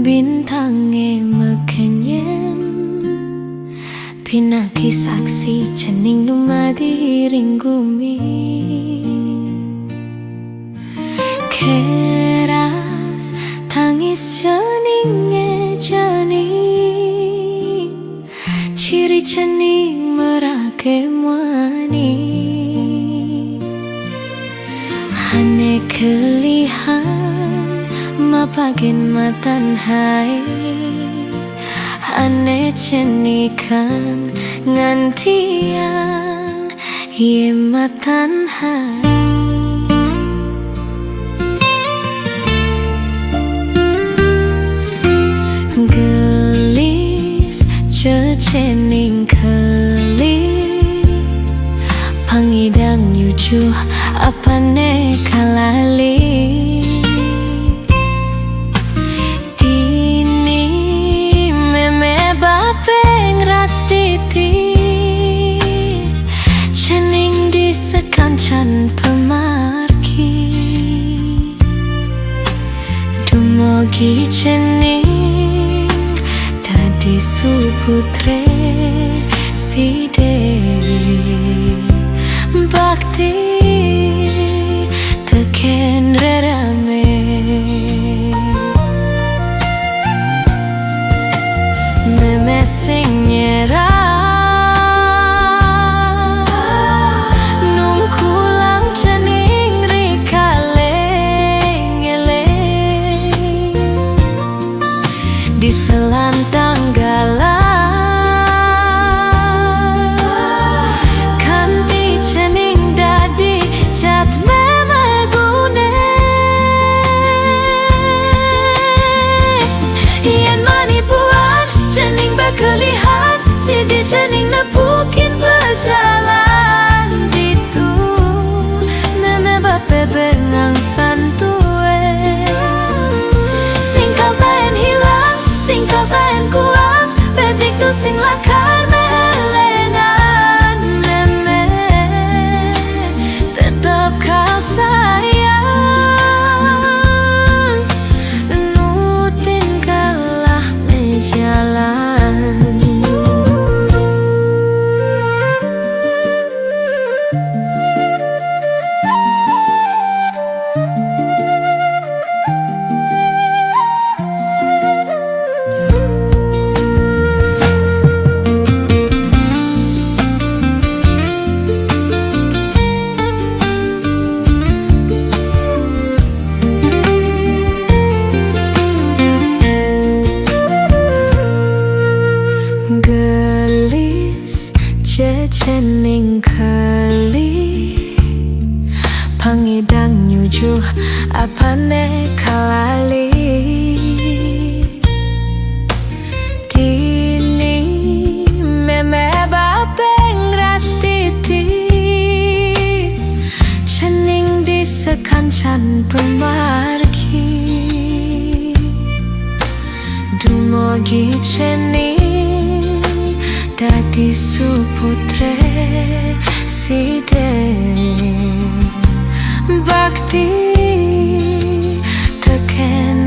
Bintangnya mekenyem pinaki saksi cening numadi ringgumi keras tangis ceningnya cening ciri cening merake muani hane kelihan mapagin matan hai ane cenikan ngantian ye matan hai gelis cecening keli pangidang nyucuh apane kalali bapeng rastiti cening di sekancan pemarki dumogi cening dadi suputre si dewi bakti teken rerame sing nyerah nungkulang cening rikaleng-eleng di selantang galang kanti cening dadi cat memegune yen manipuan cening bekelihan sidi cening nepukin berjalan ditu meme bape bengang santue sing kaltaen hilang sing kaltaen kuang bedik tu sing lakar melengan meme tetap kau sayang nutin kalah menjalan. Gelis cecening kali pangidang nyujuh apane kalali dini meme bapeng rastiti cening di sekancan pemarki dumogi cening dadi suputre si dewi bakti teken